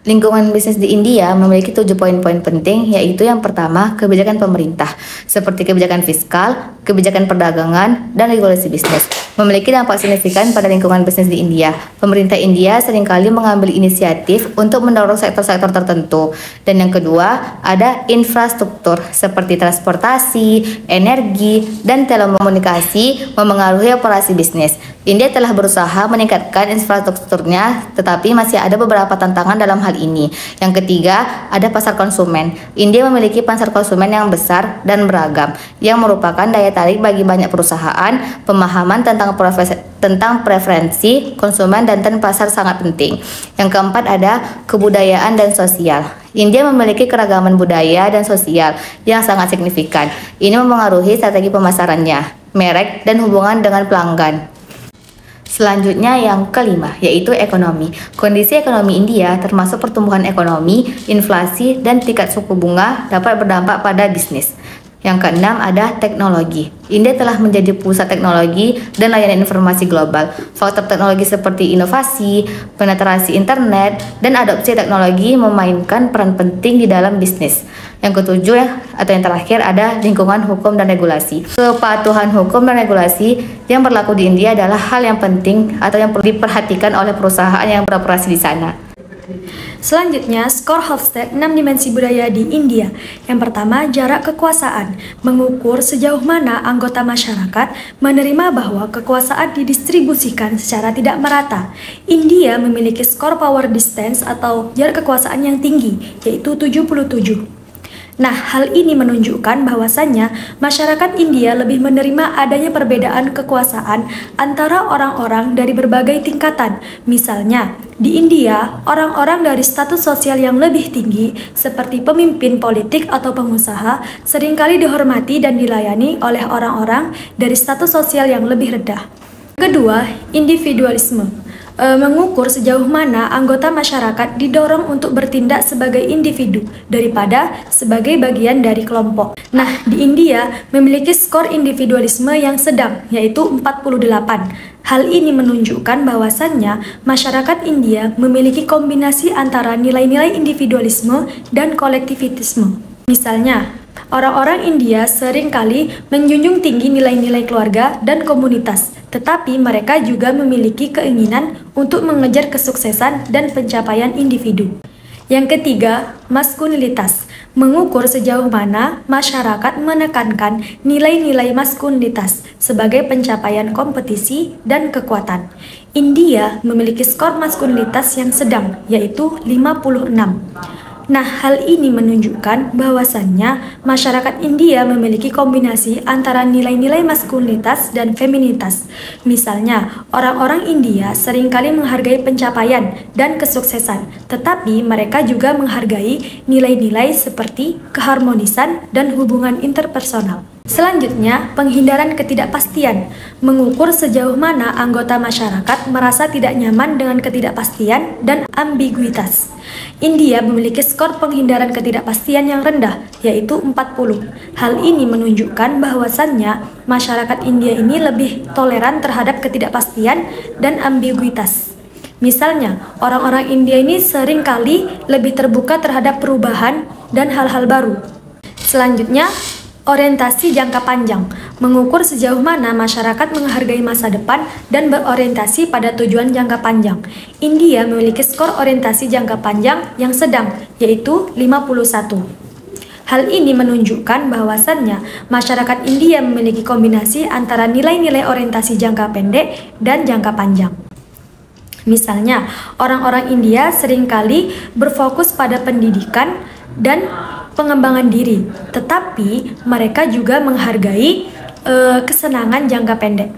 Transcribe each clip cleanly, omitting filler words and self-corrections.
Lingkungan bisnis di India memiliki 7 poin-poin penting, yaitu yang pertama, kebijakan pemerintah, seperti kebijakan fiskal, kebijakan perdagangan, dan regulasi bisnis. Memiliki dampak signifikan pada lingkungan bisnis di India. Pemerintah India seringkali mengambil inisiatif untuk mendorong sektor-sektor tertentu. Dan yang kedua, ada infrastruktur, seperti transportasi, energi, dan telekomunikasi memengaruhi operasi bisnis. India telah berusaha meningkatkan infrastrukturnya, tetapi masih ada beberapa tantangan dalam hal ini. Yang ketiga, ada pasar konsumen. India memiliki pasar konsumen yang besar dan beragam, yang merupakan daya tarik bagi banyak perusahaan. Pemahaman tentang preferensi konsumen dan tren pasar sangat penting. Yang keempat, ada kebudayaan dan sosial. India memiliki keragaman budaya dan sosial yang sangat signifikan. Ini mempengaruhi strategi pemasarannya, merek, dan hubungan dengan pelanggan. Selanjutnya yang kelima, yaitu ekonomi. Kondisi ekonomi India termasuk pertumbuhan ekonomi, inflasi, dan tingkat suku bunga dapat berdampak pada bisnis. Yang keenam ada teknologi. India telah menjadi pusat teknologi dan layanan informasi global. Faktor teknologi seperti inovasi, penetrasi internet, dan adopsi teknologi memainkan peran penting di dalam bisnis. Yang ketujuh atau yang terakhir ada lingkungan hukum dan regulasi. Kepatuhan hukum dan regulasi yang berlaku di India adalah hal yang penting atau yang perlu diperhatikan oleh perusahaan yang beroperasi di sana. Selanjutnya, skor Hofstede 6 dimensi budaya di India. Yang pertama, jarak kekuasaan. Mengukur sejauh mana anggota masyarakat menerima bahwa kekuasaan didistribusikan secara tidak merata. India memiliki skor power distance atau jarak kekuasaan yang tinggi, yaitu 77. Nah, hal ini menunjukkan bahwasannya masyarakat India lebih menerima adanya perbedaan kekuasaan antara orang-orang dari berbagai tingkatan. Misalnya, di India, orang-orang dari status sosial yang lebih tinggi, seperti pemimpin politik atau pengusaha, seringkali dihormati dan dilayani oleh orang-orang dari status sosial yang lebih rendah. Kedua, individualisme. Mengukur sejauh mana anggota masyarakat didorong untuk bertindak sebagai individu daripada sebagai bagian dari kelompok. Nah, di India memiliki skor individualisme yang sedang, yaitu 48. Hal ini menunjukkan bahwasannya masyarakat India memiliki kombinasi antara nilai-nilai individualisme dan kolektivitisme. Misalnya, orang-orang India seringkali menjunjung tinggi nilai-nilai keluarga dan komunitas, tetapi mereka juga memiliki keinginan untuk mengejar kesuksesan dan pencapaian individu. Yang ketiga, maskulinitas. Mengukur sejauh mana masyarakat menekankan nilai-nilai maskulinitas sebagai pencapaian kompetisi dan kekuatan. India memiliki skor maskulinitas yang sedang, yaitu 56. Nah, hal ini menunjukkan bahwasannya masyarakat India memiliki kombinasi antara nilai-nilai maskulinitas dan feminitas. Misalnya, orang-orang India seringkali menghargai pencapaian dan kesuksesan, tetapi mereka juga menghargai nilai-nilai seperti keharmonisan dan hubungan interpersonal. Selanjutnya, penghindaran ketidakpastian. Mengukur sejauh mana anggota masyarakat merasa tidak nyaman dengan ketidakpastian dan ambiguitas. India memiliki skor penghindaran ketidakpastian yang rendah, yaitu 40. Hal ini menunjukkan bahwasannya masyarakat India ini lebih toleran terhadap ketidakpastian dan ambiguitas. Misalnya, orang-orang India ini seringkali lebih terbuka terhadap perubahan dan hal-hal baru. Selanjutnya, orientasi jangka panjang. Mengukur sejauh mana masyarakat menghargai masa depan dan berorientasi pada tujuan jangka panjang. India memiliki skor orientasi jangka panjang yang sedang, yaitu 51. Hal ini menunjukkan bahwasannya masyarakat India memiliki kombinasi antara nilai-nilai orientasi jangka pendek dan jangka panjang. Misalnya, orang-orang India seringkali berfokus pada pendidikan dan pengembangan diri, tetapi mereka juga menghargai kesenangan jangka pendek.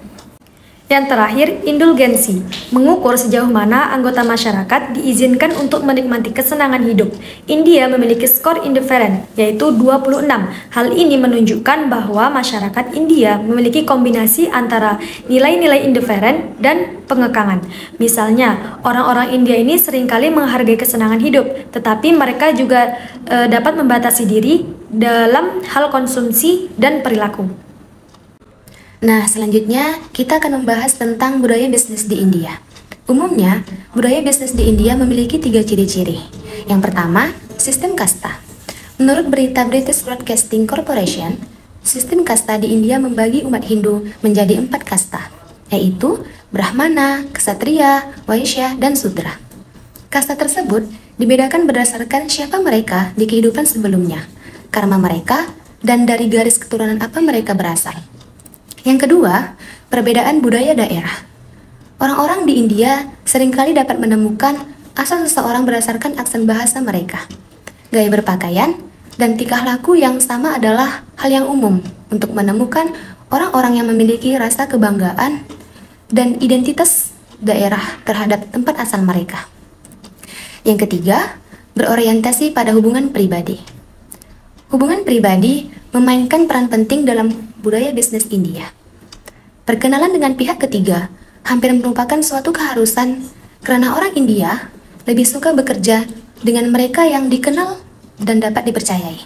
Yang terakhir, indulgensi. Mengukur sejauh mana anggota masyarakat diizinkan untuk menikmati kesenangan hidup. India memiliki skor indifferent, yaitu 26. Hal ini menunjukkan bahwa masyarakat India memiliki kombinasi antara nilai-nilai indifferent dan pengekangan. Misalnya, orang-orang India ini seringkali menghargai kesenangan hidup, tetapi mereka juga dapat membatasi diri dalam hal konsumsi dan perilaku. Nah, selanjutnya kita akan membahas tentang budaya bisnis di India. Umumnya, budaya bisnis di India memiliki 3 ciri-ciri. Yang pertama, sistem kasta. Menurut berita British Broadcasting Corporation, sistem kasta di India membagi umat Hindu menjadi 4 kasta, yaitu Brahmana, Ksatria, Waisya, dan Sudra. Kasta tersebut dibedakan berdasarkan siapa mereka di kehidupan sebelumnya, karma mereka, dan dari garis keturunan apa mereka berasal. Yang kedua, perbedaan budaya daerah. Orang-orang di India seringkali dapat menemukan asal seseorang berdasarkan aksen bahasa mereka. Gaya berpakaian dan tingkah laku yang sama adalah hal yang umum untuk menemukan orang-orang yang memiliki rasa kebanggaan dan identitas daerah terhadap tempat asal mereka. Yang ketiga, berorientasi pada hubungan pribadi. Hubungan pribadi memainkan peran penting dalam budaya bisnis India. Perkenalan dengan pihak ketiga hampir merupakan suatu keharusan karena orang India lebih suka bekerja dengan mereka yang dikenal dan dapat dipercayai.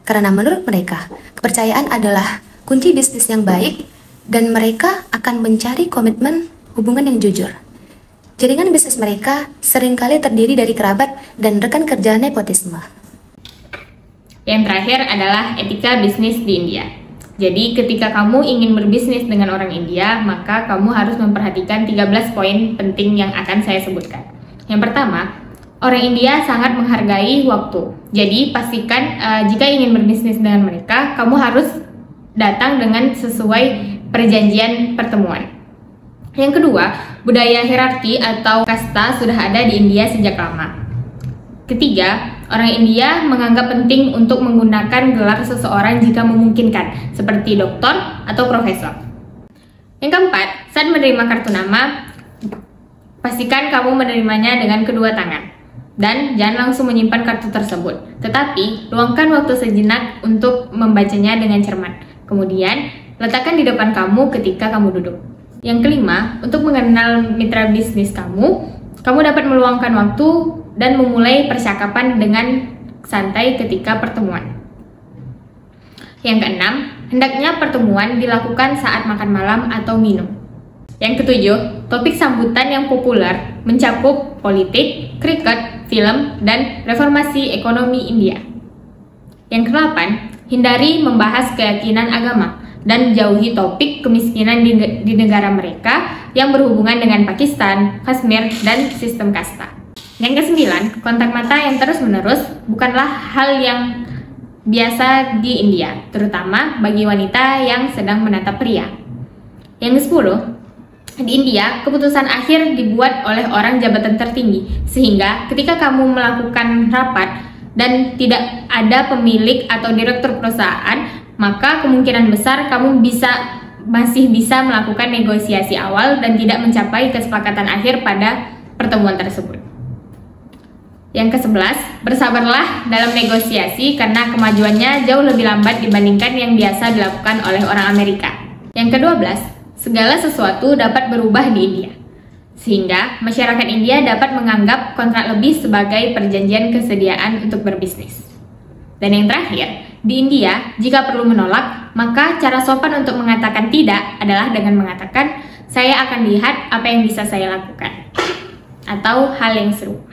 Karena menurut mereka, kepercayaan adalah kunci bisnis yang baik dan mereka akan mencari komitmen hubungan yang jujur. Jaringan bisnis mereka seringkali terdiri dari kerabat dan rekan kerja nepotisme. Yang terakhir adalah etika bisnis di India. Jadi ketika kamu ingin berbisnis dengan orang India, maka kamu harus memperhatikan 13 poin penting yang akan saya sebutkan. Yang pertama, orang India sangat menghargai waktu. Jadi pastikan jika ingin berbisnis dengan mereka, kamu harus datang dengan sesuai perjanjian pertemuan. Yang kedua, budaya hierarki atau kasta sudah ada di India sejak lama. Ketiga, orang India menganggap penting untuk menggunakan gelar seseorang jika memungkinkan, seperti doktor atau profesor. Yang keempat, saat menerima kartu nama, pastikan kamu menerimanya dengan kedua tangan. Dan jangan langsung menyimpan kartu tersebut, tetapi luangkan waktu sejenak untuk membacanya dengan cermat. Kemudian, letakkan di depan kamu ketika kamu duduk. Yang kelima, untuk mengenal mitra bisnis kamu dapat meluangkan waktu dan memulai percakapan dengan santai ketika pertemuan. Yang keenam, hendaknya pertemuan dilakukan saat makan malam atau minum. Yang ketujuh, topik sambutan yang populer mencakup politik, kriket, film, dan reformasi ekonomi India. Yang kedelapan, hindari membahas keyakinan agama dan jauhi topik kemiskinan di negara mereka yang berhubungan dengan Pakistan, Kashmir, dan sistem kasta. Yang kesembilan, kontak mata yang terus-menerus bukanlah hal yang biasa di India, terutama bagi wanita yang sedang menatap pria. Yang kesepuluh, di India, keputusan akhir dibuat oleh orang jabatan tertinggi, sehingga ketika kamu melakukan rapat dan tidak ada pemilik atau direktur perusahaan, maka kemungkinan besar kamu masih bisa melakukan negosiasi awal dan tidak mencapai kesepakatan akhir pada pertemuan tersebut. Yang ke-11, bersabarlah dalam negosiasi karena kemajuannya jauh lebih lambat dibandingkan yang biasa dilakukan oleh orang Amerika. Yang ke-12, segala sesuatu dapat berubah di India, sehingga masyarakat India dapat menganggap kontrak lebih sebagai perjanjian kesediaan untuk berbisnis. Dan yang terakhir, di India, jika perlu menolak, maka cara sopan untuk mengatakan tidak adalah dengan mengatakan, "Saya akan lihat apa yang bisa saya lakukan," atau hal yang serupa.